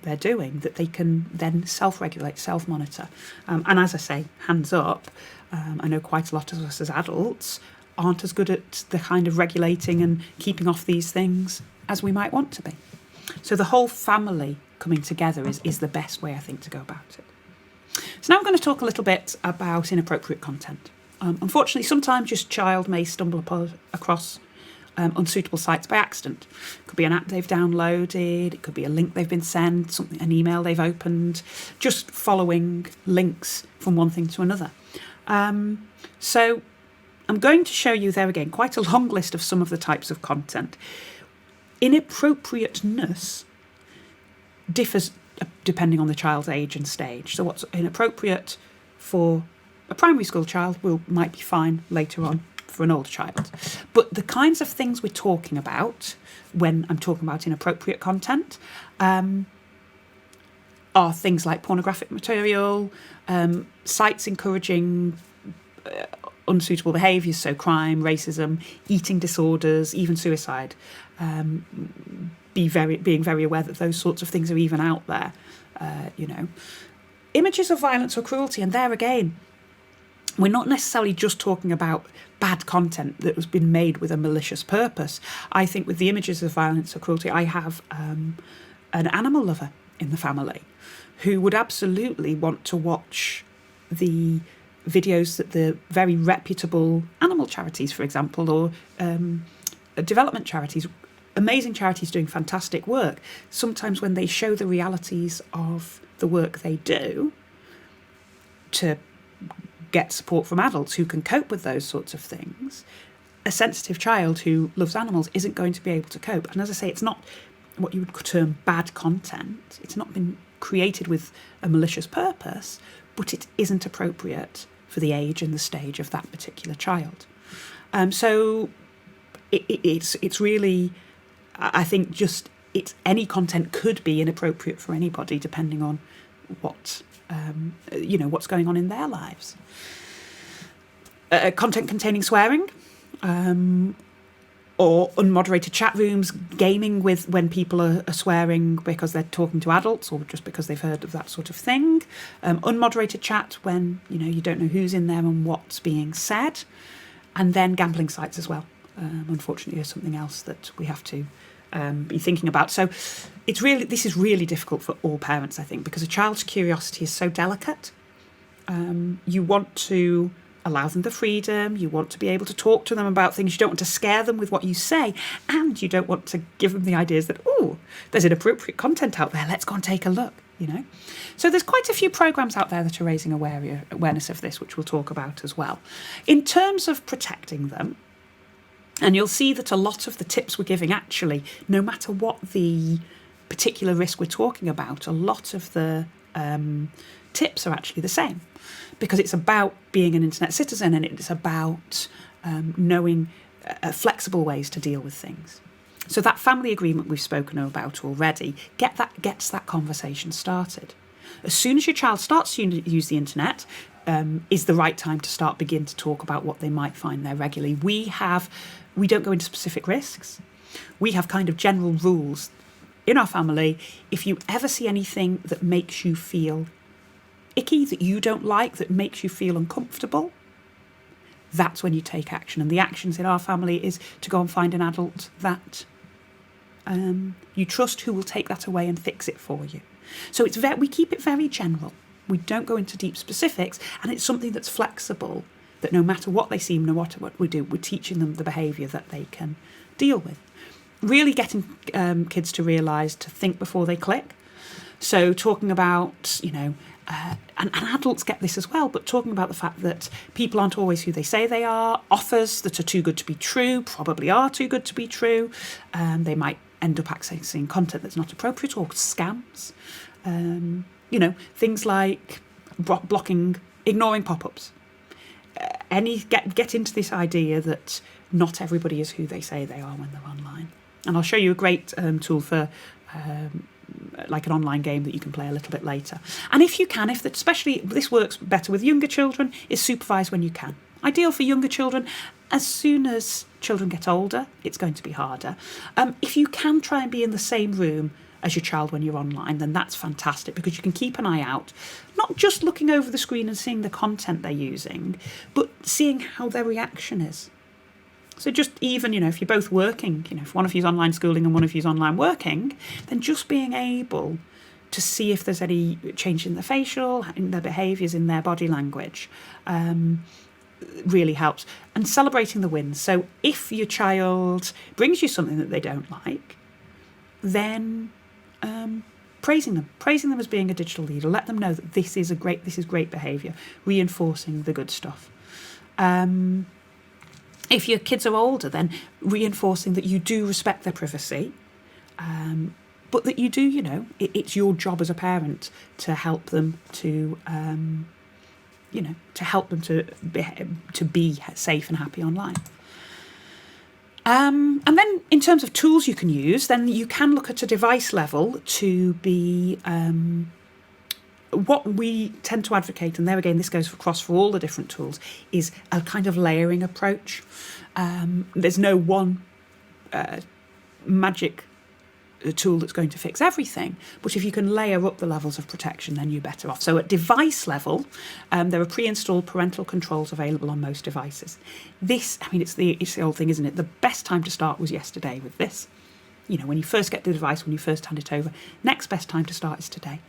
they're doing, that they can then self-regulate, self-monitor. And as I say, hands up, I know quite a lot of us as adults aren't as good at the kind of regulating and keeping off these things as we might want to be. So the whole family coming together is the best way, I think, to go about it. So now I'm going to talk a little bit about inappropriate content. Unfortunately, sometimes your child may stumble across unsuitable sites by accident. It could be an app they've downloaded, it could be a link they've been sent, an email they've opened, just following links from one thing to another. So I'm going to show you there again quite a long list of some of the types of content. Inappropriateness differs depending on the child's age and stage. So what's inappropriate for a primary school child might be fine later on for an older child. But the kinds of things we're talking about when I'm talking about inappropriate content are things like pornographic material, sites encouraging unsuitable behaviours, so crime, racism, eating disorders, even suicide. Being very aware that those sorts of things are even out there. Images of violence or cruelty, and there again, we're not necessarily just talking about bad content that has been made with a malicious purpose. I think with the images of violence or cruelty, I have an animal lover in the family who would absolutely want to watch the videos that the very reputable animal charities, for example, or development charities, amazing charities doing fantastic work, sometimes when they show the realities of the work they do to get support from adults who can cope with those sorts of things, a sensitive child who loves animals isn't going to be able to cope. And as I say, it's not what you would term bad content. It's not been created with a malicious purpose, but it isn't appropriate for the age and the stage of that particular child. So it's really, I think, just any content could be inappropriate for anybody, depending on what what's going on in their lives. Content containing swearing, or unmoderated chat rooms, gaming with when people are swearing because they're talking to adults or just because they've heard of that sort of thing. Unmoderated chat when you don't know who's in there and what's being said, and then gambling sites as well. Unfortunately, is something else that we have to be thinking about. So this is really difficult for all parents, I think, because a child's curiosity is so delicate. You want to allow them the freedom, you want to be able to talk to them about things, you don't want to scare them with what you say, and you don't want to give them the ideas that, there's inappropriate content out there, let's go and take a look, So there's quite a few programmes out there that are raising awareness of this, which we'll talk about as well. In terms of protecting them, and you'll see that a lot of the tips we're giving, actually, no matter what the particular risk we're talking about, a lot of the tips are actually the same, because it's about being an internet citizen, and it's about knowing flexible ways to deal with things. So that family agreement we've spoken about already gets that conversation started. As soon as your child starts to use the internet, is the right time to begin to talk about what they might find there regularly. We don't go into specific risks. We have kind of general rules in our family. If you ever see anything that makes you feel icky, that you don't like, that makes you feel uncomfortable, that's when you take action. And the actions in our family is to go and find an adult that you trust, who will take that away and fix it for you. So we keep it very general. We don't go into deep specifics, and it's something that's flexible, that no matter what they see, no matter what we do, we're teaching them the behaviour that they can deal with. Really getting kids to realise, to think before they click. So talking about, and adults get this as well, but talking about the fact that people aren't always who they say they are, offers that are too good to be true probably are too good to be true, they might end up accessing content that's not appropriate, or scams, things like blocking, ignoring pop-ups. Get into this idea that not everybody is who they say they are when they're online. And I'll show you a great tool for like an online game that you can play a little bit later. And if you can, especially this works better with younger children, is supervise when you can. Ideal for younger children. As soon as children get older, it's going to be harder. If you can try and be in the same room as your child when you're online, then that's fantastic, because you can keep an eye out, not just looking over the screen and seeing the content they're using, but seeing how their reaction is. So just even, if you're both working, if one of you's online schooling and one of you's online working, then just being able to see if there's any change in their facial, in their behaviours, in their body language, really helps. And celebrating the wins. So if your child brings you something that they don't like, then praising them as being a digital leader. Let them know that this is great behaviour, reinforcing the good stuff. If your kids are older, then reinforcing that you do respect their privacy, but that you do, it's your job as a parent to help them to be safe and happy online. And then in terms of tools you can use, then you can look at a device level to be what we tend to advocate, and there again, this goes across for all the different tools, is a kind of layering approach. There's no one magic a tool that's going to fix everything, but if you can layer up the levels of protection, then you're better off. So at device level, there are pre-installed parental controls available on most devices. This, I mean, it's the old thing, isn't it? The best time to start was yesterday with this. You know, when you first get the device, when you first hand it over, next best time to start is today.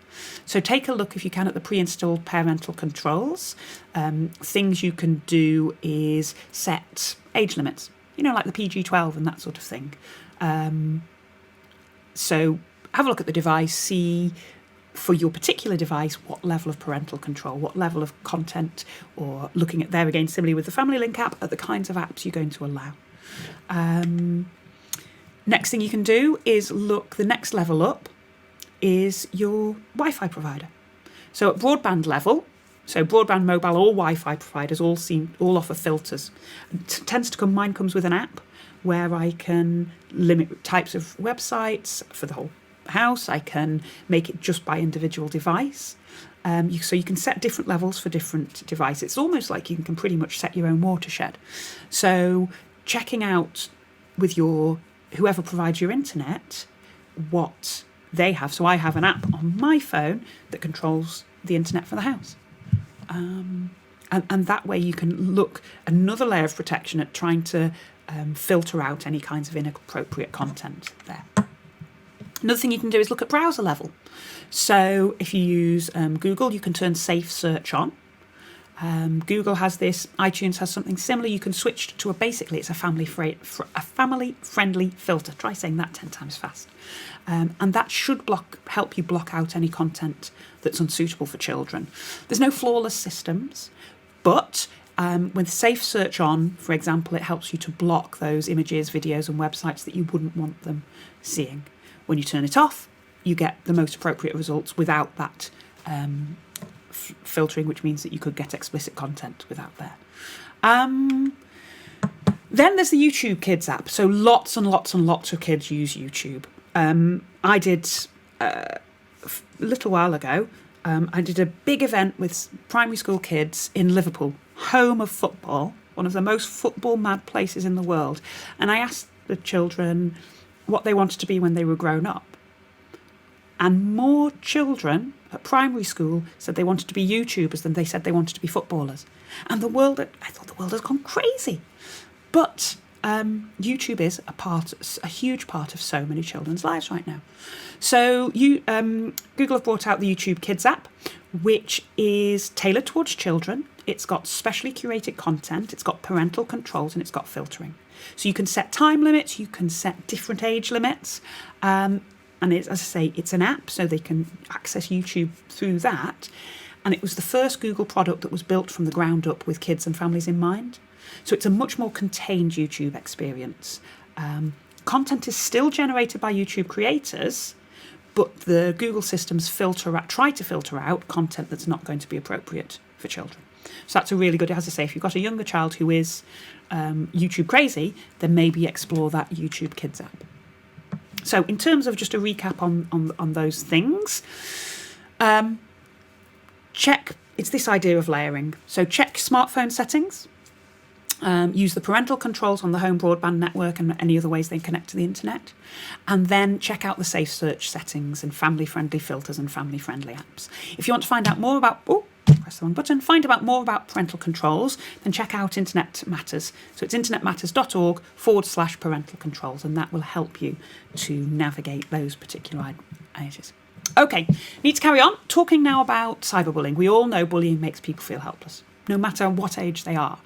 So take a look, if you can, at the pre-installed parental controls. Things you can do is set age limits, you know, like the PG-12 and that sort of thing. So have a look at the device, see for your particular device what level of parental control, what level of content, or looking at there again, similarly with the Family Link app, at the kinds of apps you're going to allow. Next thing you can do is look, the next level up is your Wi-Fi provider. So at broadband level, so broadband, mobile or Wi-Fi providers all offer filters. Mine comes with an app where I can limit types of websites for the whole house. I can make it just by individual device. So you can set different levels for different devices. It's almost like you can pretty much set your own watershed. So checking out with whoever provides your internet, what they have. So I have an app on my phone that controls the internet for the house. And that way you can look another layer of protection at trying to filter out any kinds of inappropriate content there. Another thing you can do is look at browser level. So if you use Google, you can turn safe search on. Google has this, iTunes has something similar. You can switch to it's a family-friendly filter. Try saying that 10 times fast. And that should help you block out any content that's unsuitable for children. There's no flawless systems, but with safe search on, for example, it helps you to block those images, videos and websites that you wouldn't want them seeing. When you turn it off, you get the most appropriate results without that filtering, which means that you could get explicit content without there. Then there's the YouTube Kids app. So lots and lots and lots of kids use YouTube. I did a little while ago. I did a big event with primary school kids in Liverpool, home of football, one of the most football mad places in the world. And I asked the children what they wanted to be when they were grown up. And more children at primary school said they wanted to be YouTubers than they said they wanted to be footballers. And I thought the world has gone crazy. But YouTube is a huge part of so many children's lives right now. So Google have brought out the YouTube Kids app, which is tailored towards children. It's got specially curated content, it's got parental controls, and it's got filtering. So you can set time limits, you can set different age limits. And as I say, it's an app, so they can access YouTube through that. And it was the first Google product that was built from the ground up with kids and families in mind. So it's a much more contained YouTube experience. Content is still generated by YouTube creators, but the Google systems try to filter out content that's not going to be appropriate for children. So that's a really good, as I say, if you've got a younger child who is YouTube crazy, then maybe explore that YouTube Kids app. So in terms of just a recap on those things, it's this idea of layering. So check smartphone settings, use the parental controls on the home broadband network and any other ways they connect to the internet, and then check out the safe search settings and family-friendly filters and family-friendly apps. If you want to find out more about, press the wrong button, find out more about parental controls, then check out Internet Matters. So it's internetmatters.org/parental controls, and that will help you to navigate those particular ages. Okay, need to carry on. Talking now about cyberbullying. We all know bullying makes people feel helpless, no matter what age they are.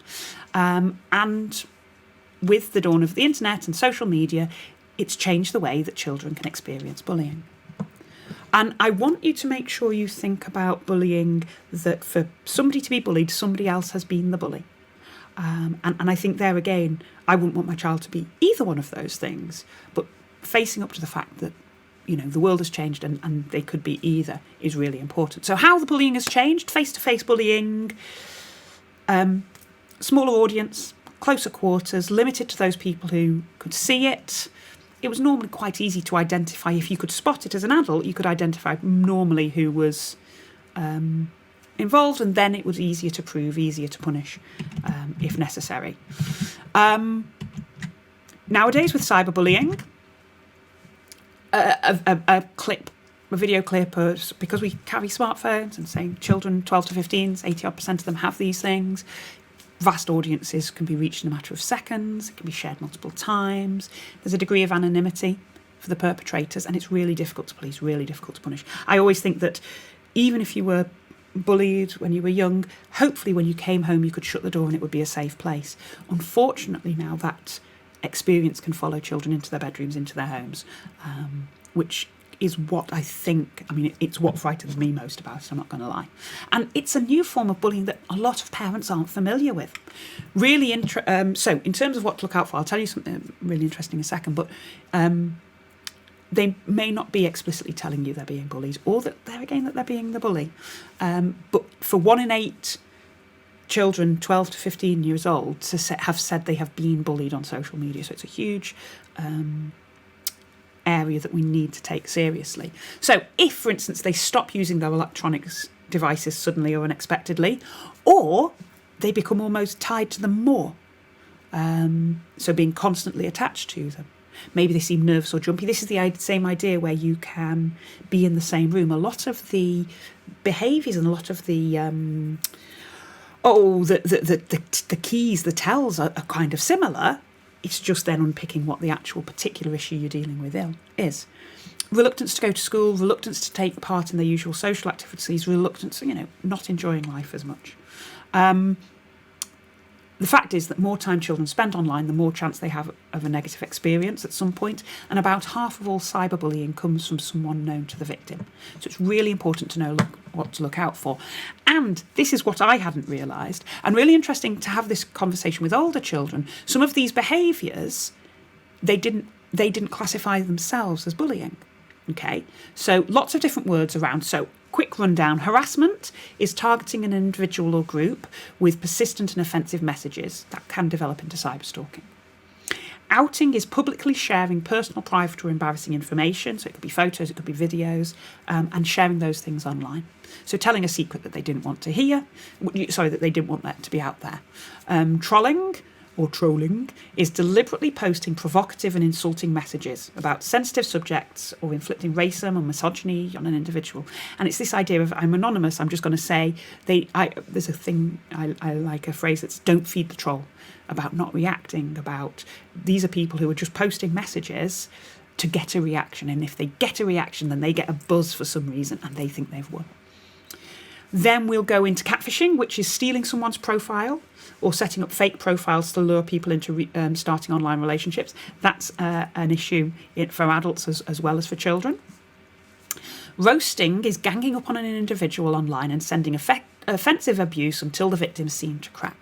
And with the dawn of the internet and social media, it's changed the way that children can experience bullying. And I want you to make sure you think about bullying, that for somebody to be bullied, somebody else has been the bully. And I think there again, I wouldn't want my child to be either one of those things, but facing up to the fact that, you know, the world has changed and they could be either is really important. So how the bullying has changed, face-to-face bullying, smaller audience, closer quarters, limited to those people who could see it. It was normally quite easy to identify. If you could spot it as an adult, you could identify normally who was involved, and then it was easier to prove, easier to punish if necessary. Nowadays with cyberbullying, a video clip, because we carry smartphones and say children 12 to 15, 80% of them have these things. Vast audiences can be reached in a matter of seconds. It can be shared multiple times. There's a degree of anonymity for the perpetrators, and it's really difficult to police, really difficult to punish. I always think that even if you were bullied when you were young, hopefully when you came home you could shut the door and it would be a safe place. Unfortunately now that experience can follow children into their bedrooms, into their homes, which is what I think, it's what frightens me most about it, I'm not going to lie. And it's a new form of bullying that a lot of parents aren't familiar with. Really, so in terms of what to look out for, I'll tell you something really interesting in a second, but they may not be explicitly telling you they're being bullied, or that they're being the bully. But for 1 in 8 children 12 to 15 years old to have said they have been bullied on social media, so it's a huge area that we need to take seriously. So if, for instance, they stop using their electronics devices suddenly or unexpectedly, or they become almost tied to them more, so being constantly attached to them. Maybe they seem nervous or jumpy. This is the same idea where you can be in the same room. A lot of the behaviours and a lot of the the keys, the tells are kind of similar. It's just then unpicking what the actual particular issue you're dealing with is. Reluctance to go to school, reluctance to take part in their usual social activities, reluctance, not enjoying life as much. The fact is that more time children spend online, the more chance they have of a negative experience at some point, and about half of all cyberbullying comes from someone known to the victim. So it's really important to know what to look out for. And this is what I hadn't realised, and really interesting to have this conversation with older children. Some of these behaviours, they didn't classify themselves as bullying. Okay, so lots of different words around. So quick rundown. Harassment is targeting an individual or group with persistent and offensive messages that can develop into cyberstalking. Outing is publicly sharing personal, private or embarrassing information. So it could be photos, it could be videos, and sharing those things online. So telling a secret that they didn't want to hear, that they didn't want that to be out there. Trolling is deliberately posting provocative and insulting messages about sensitive subjects or inflicting racism or misogyny on an individual. And it's this idea of, I'm anonymous, I'm just going to say, there's a thing, I like a phrase that's don't feed the troll, about not reacting, about these are people who are just posting messages to get a reaction. And if they get a reaction, then they get a buzz for some reason and they think they've won. Then we'll go into catfishing, which is stealing someone's profile or setting up fake profiles to lure people into starting online relationships. That's an issue for adults as well as for children. Roasting is ganging up on an individual online and sending offensive abuse until the victims seem to crack.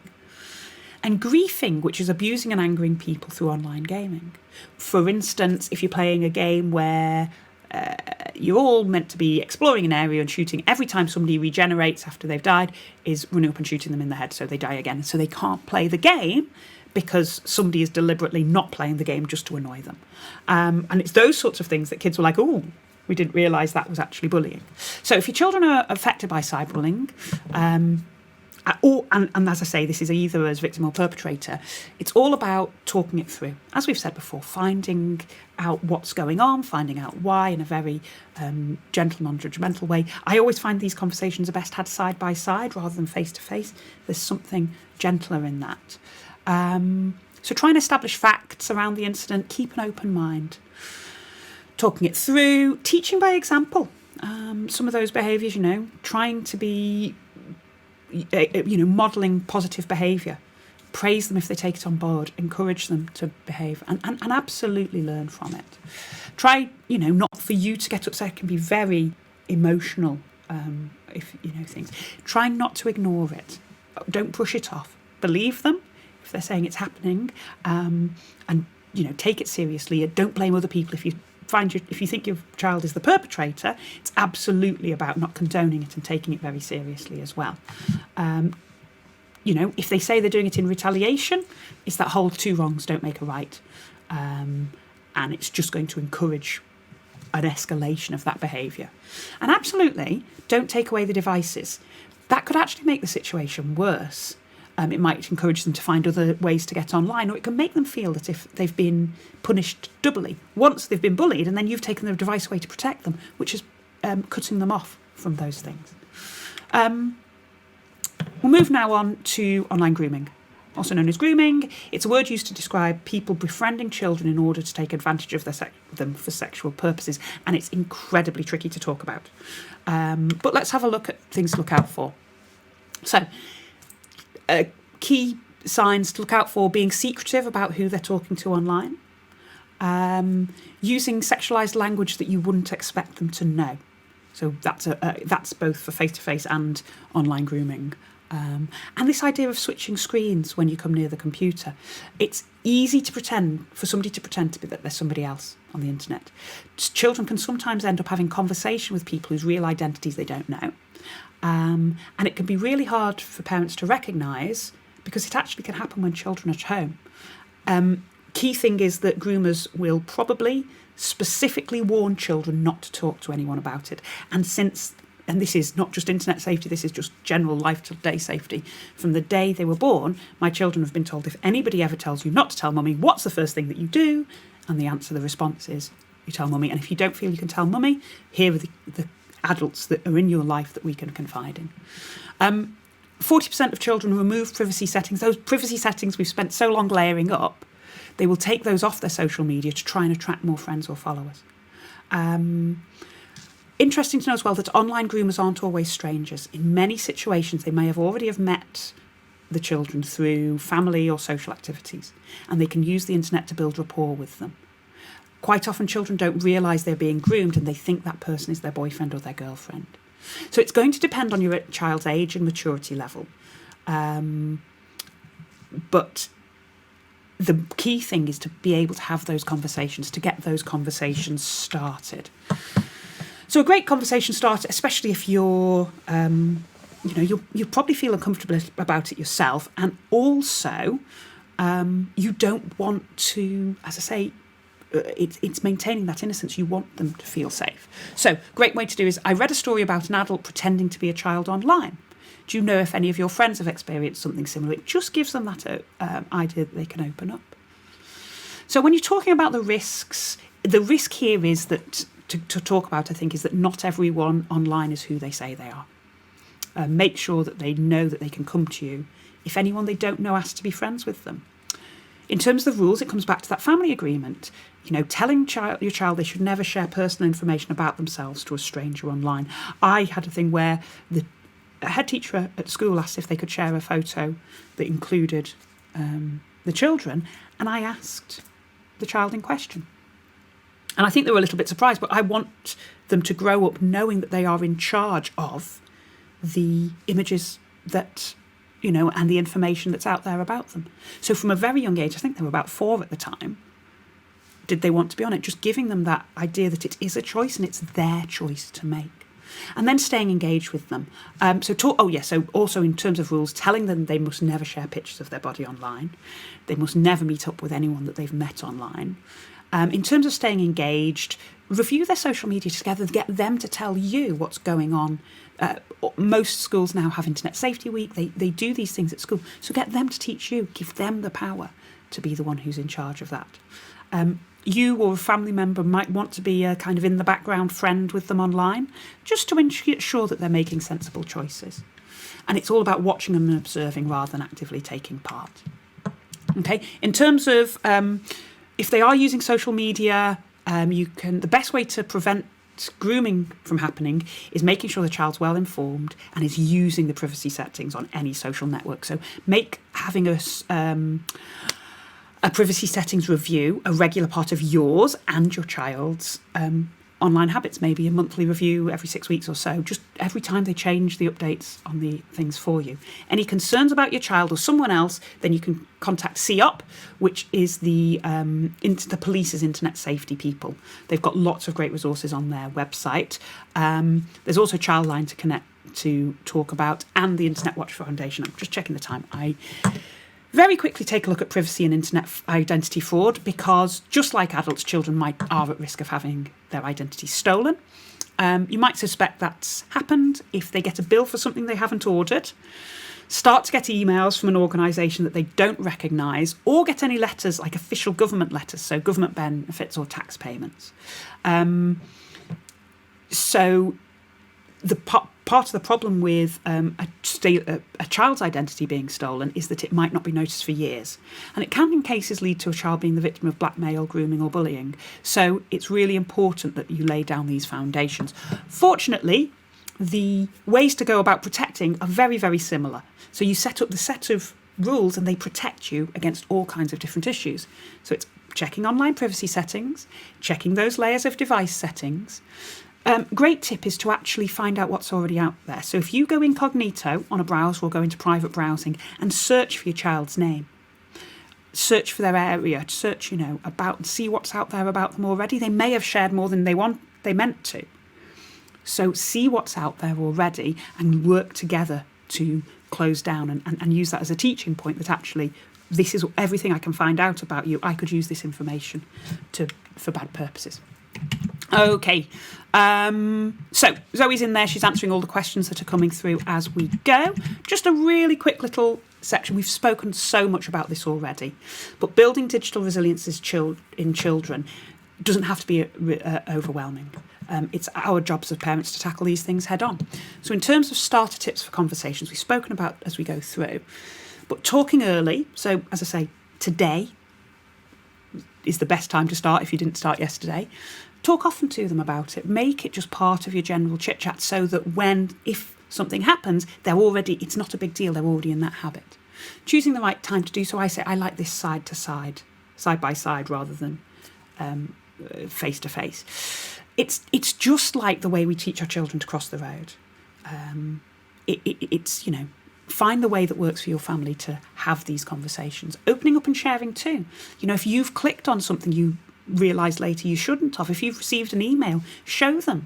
And griefing, which is abusing and angering people through online gaming. For instance, if you're playing a game where you're all meant to be exploring an area and shooting, every time somebody regenerates after they've died is running up and shooting them in the head so they die again. So they can't play the game because somebody is deliberately not playing the game just to annoy them. And it's those sorts of things that kids were like, oh, we didn't realise that was actually bullying. So if your children are affected by cyberbullying, and as I say, this is either as victim or perpetrator, it's all about talking it through. As we've said before, finding out what's going on, finding out why in a very gentle, non-judgmental way. I always find these conversations are best had side by side rather than face to face. There's something gentler in that. So try and establish facts around the incident, keep an open mind. Talking it through, teaching by example. Some of those behaviours, trying to be modelling positive behaviour. Praise them if they take it on board, encourage them to behave and absolutely learn from it. Try, not for you to get upset. It can be very emotional, things. Try not to ignore it. Don't brush it off. Believe them if they're saying it's happening, and take it seriously. Don't blame other people if you think your child is the perpetrator. It's absolutely about not condoning it and taking it very seriously as well. If they say they're doing it in retaliation, it's that whole two wrongs don't make a right. And it's just going to encourage an escalation of that behaviour. And absolutely, don't take away the devices. That could actually make the situation worse. It might encourage them to find other ways to get online, or it can make them feel that if they've been punished doubly. Once they've been bullied, and then you've taken the device away to protect them, which is cutting them off from those things. We'll move now on to online grooming. Also known as grooming, it's a word used to describe people befriending children in order to take advantage of them for sexual purposes, and it's incredibly tricky to talk about. But let's have a look at things to look out for. So, key signs to look out for: being secretive about who they're talking to online, using sexualised language that you wouldn't expect them to know. So that's both for face-to-face and online grooming. And this idea of switching screens when you come near the computer. It's easy to pretend, for somebody to pretend to be that there's somebody else on the internet. Children can sometimes end up having conversation with people whose real identities they don't know. And it can be really hard for parents to recognise, because it actually can happen when children are at home. Key thing is that groomers will probably specifically warn children not to talk to anyone about it. And this is not just internet safety, this is just general life-to-day safety. From the day they were born, my children have been told, if anybody ever tells you not to tell mummy, what's the first thing that you do? And the response is, you tell mummy. And if you don't feel you can tell mummy, here are the adults that are in your life that we can confide in. 40% of children remove privacy settings. Those privacy settings we've spent so long layering up, they will take those off their social media to try and attract more friends or followers. Interesting to know as well that online groomers aren't always strangers. In many situations, they may have already met the children through family or social activities, and they can use the internet to build rapport with them. Quite often, children don't realise they're being groomed, and they think that person is their boyfriend or their girlfriend. So it's going to depend on your child's age and maturity level. But the key thing is to be able to have those conversations, to get those conversations started. So a great conversation starter, especially if you'll probably feel uncomfortable about it yourself, and also you don't want to, as I say, it's maintaining that innocence. You want them to feel safe. So great way to do is, I read a story about an adult pretending to be a child online. Do you know if any of your friends have experienced something similar? It just gives them that idea that they can open up. So when you're talking about the risks, the risk here is that, to talk about, I think, is that not everyone online is who they say they are. Make sure that they know that they can come to you if anyone they don't know asks to be friends with them. In terms of the rules, it comes back to that family agreement. Telling your child they should never share personal information about themselves to a stranger online. I had a thing where the head teacher at school asked if they could share a photo that included the children, and I asked the child in question. And I think they were a little bit surprised, but I want them to grow up knowing that they are in charge of the images that, and the information that's out there about them. So from a very young age, I think they were about 4 at the time, did they want to be on it? Just giving them that idea that it is a choice and it's their choice to make. And then staying engaged with them. So also in terms of rules, telling them they must never share pictures of their body online. They must never meet up with anyone that they've met online. In terms of staying engaged, review their social media together, get them to tell you what's going on. Most schools now have Internet Safety Week. They do these things at school. So get them to teach you, give them the power to be the one who's in charge of that. You or a family member might want to be a kind of in the background friend with them online, just to ensure that they're making sensible choices. And it's all about watching them and observing rather than actively taking part. Okay, in terms of if they are using social media, the best way to prevent grooming from happening is making sure the child's well informed and is using the privacy settings on any social network. So make having a privacy settings review a regular part of yours and your child's online habits, maybe a monthly review every 6 weeks or so, just every time they change the updates on the things for you. Any concerns about your child or someone else, then you can contact CEOP, which is the police's internet safety people. They've got lots of great resources on their website. There's also Childline to connect to talk about, and the Internet Watch Foundation. I'm just checking the time. I very quickly take a look at privacy and internet identity fraud, because just like adults, children are at risk of having their identity stolen. You might suspect that's happened if they get a bill for something they haven't ordered. start to get emails from an organisation that they don't recognise, or get any letters like official government letters, so government benefits or tax payments. So the part of the problem with a child's identity being stolen is that it might not be noticed for years. And it can in cases lead to a child being the victim of blackmail, grooming or bullying. So it's really important that you lay down these foundations. Fortunately, the ways to go about protecting are very, very similar. So you set up the set of rules and they protect you against all kinds of different issues. So it's checking online privacy settings, checking those layers of device settings. Great tip is to actually find out what's already out there. So if you go incognito on a browser or go into private browsing and search for your child's name, search for their area, search, about, see what's out there about them already. They may have shared more than they meant to. So see what's out there already and work together to close down and use that as a teaching point that actually this is everything I can find out about you. I could use this information for bad purposes. Okay, so Zoe's in there. She's answering all the questions that are coming through as we go. Just a really quick little section. We've spoken so much about this already, but building digital resilience in children doesn't have to be overwhelming. It's our jobs as parents to tackle these things head on. So in terms of starter tips for conversations, we've spoken about as we go through, but talking early. So as I say, today is the best time to start if you didn't start yesterday. Talk often to them about it. Make it just part of your general chit chat so that if something happens, it's not a big deal. They're already in that habit. Choosing the right time to do so. I say I like this side by side rather than face to face. It's just like the way we teach our children to cross the road. It's find the way that works for your family to have these conversations. Opening up and sharing too. If you've clicked on something you realise later you shouldn't have, if you've received an email, show them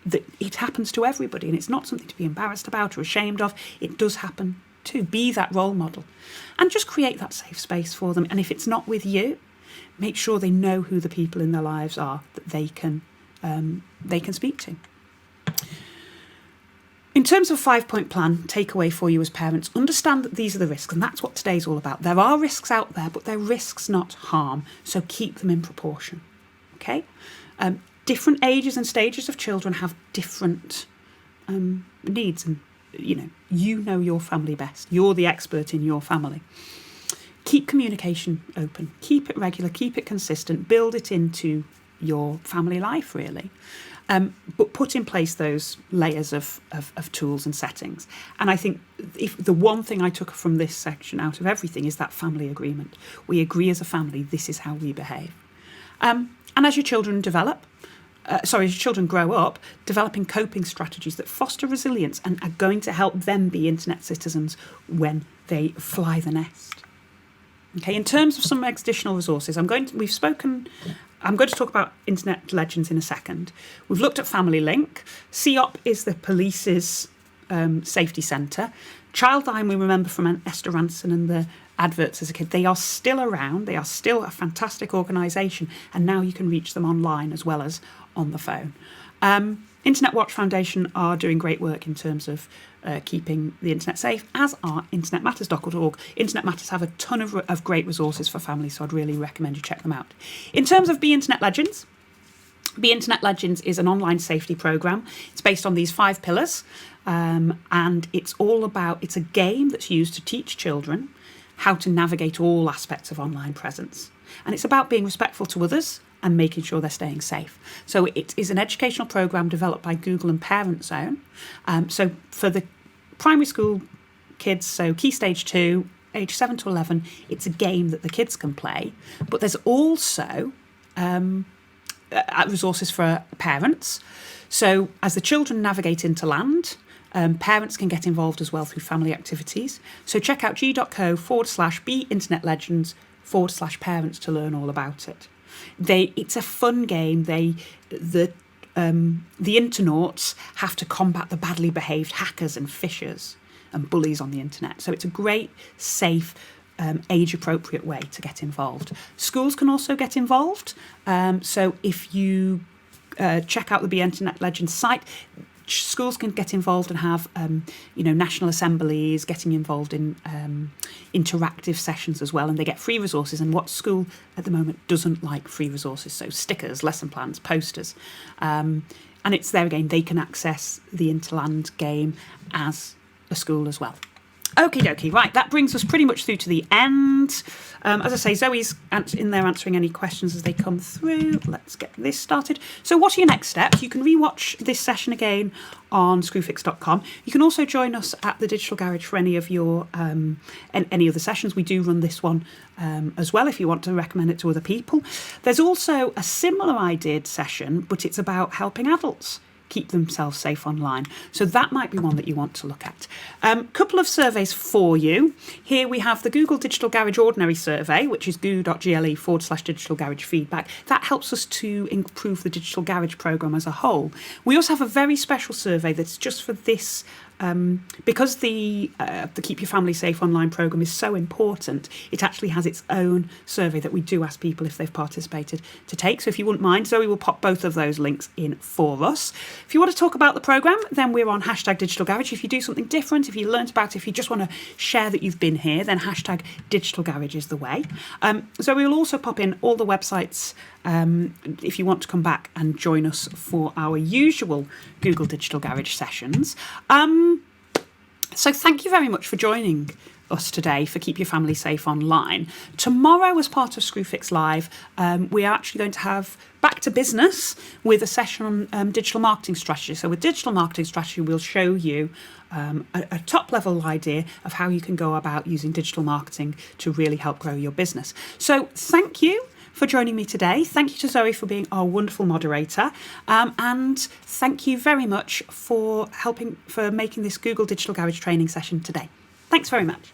that it happens to everybody and it's not something to be embarrassed about or ashamed of. It does happen too. Be that role model and just create that safe space for them. And if it's not with you, make sure they know who the people in their lives are that they can speak to. In terms of a 5-point plan, takeaway for you as parents, understand that these are the risks, and that's what today's all about. There are risks out there, but they're risks, not harm, so keep them in proportion, okay? Different ages and stages of children have different needs, and you know your family best. You're the expert in your family. Keep communication open, keep it regular, keep it consistent, build it into your family life, really. But put in place those layers of tools and settings. And I think if the one thing I took from this section out of everything is that family agreement. We agree as a family, this is how we behave. And as your children as your children grow up, developing coping strategies that foster resilience and are going to help them be internet citizens when they fly the nest. Okay, in terms of some additional resources, I'm going to talk about internet legends in a second. We've looked at Family Link. CEOP is the police's safety centre. Childline, we remember from Esther Ranson and the adverts as a kid. They are still around. They are still a fantastic organisation. And now you can reach them online as well as on the phone. Internet Watch Foundation are doing great work in terms of keeping the internet safe, as are internetmatters.org. Internet Matters have a ton of great resources for families, so I'd really recommend you check them out. In terms of Be Internet Legends, Be Internet Legends is an online safety programme. It's based on these 5 pillars, and it's a game that's used to teach children how to navigate all aspects of online presence. And it's about being respectful to others and making sure they're staying safe. So it is an educational programme developed by Google and Parent Zone. So for the primary school kids, so Key Stage 2, age 7 to 11, it's a game that the kids can play. But there's also resources for parents. So as the children navigate into land, parents can get involved as well through family activities. So check out g.co/be-internet-legends/parents to learn all about it. It's a fun game. The internauts have to combat the badly behaved hackers and phishers and bullies on the internet. So it's a great, safe, age-appropriate way to get involved. Schools can also get involved. So if you check out the Be Internet Legends site, which schools can get involved and have, national assemblies, getting involved in interactive sessions as well, and they get free resources. And what school at the moment doesn't like free resources? So stickers, lesson plans, posters. And it's there again, they can access the Interland game as a school as well. Okie dokie, right, that brings us pretty much through to the end. As I say, Zoe's in there answering any questions as they come through. Let's get this started. So what are your next steps? You can rewatch this session again on screwfix.com. You can also join us at the Digital Garage for any of your any other sessions. We do run this one as well if you want to recommend it to other people. There's also a similar ideaed session, but it's about helping adults keep themselves safe online. So that might be one that you want to look at. Couple of surveys for you. Here we have the Google Digital Garage Ordinary Survey, which is goo.gle/digital garage feedback. That helps us to improve the Digital Garage programme as a whole. We also have a very special survey that's just for this because the Keep Your Family Safe online programme is so important. It actually has its own survey that we do ask people if they've participated to take. So if you wouldn't mind, Zoe will pop both of those links in for us. If you want to talk about the programme, then we're on #DigitalGarage. If you do something different, if you learnt about it, if you just want to share that you've been here, then #DigitalGarage is the way. So we will also pop in all the websites if you want to come back and join us for our usual Google Digital Garage sessions. So thank you very much for joining us today for Keep Your Family Safe Online. Tomorrow, as part of Screwfix Live, we are actually going to have back to business with a session on digital marketing strategy. So with digital marketing strategy, we'll show you a top-level idea of how you can go about using digital marketing to really help grow your business. So thank you for joining me today. Thank you to Zoe for being our wonderful moderator. And thank you very much for making this Google Digital Garage training session today. Thanks very much.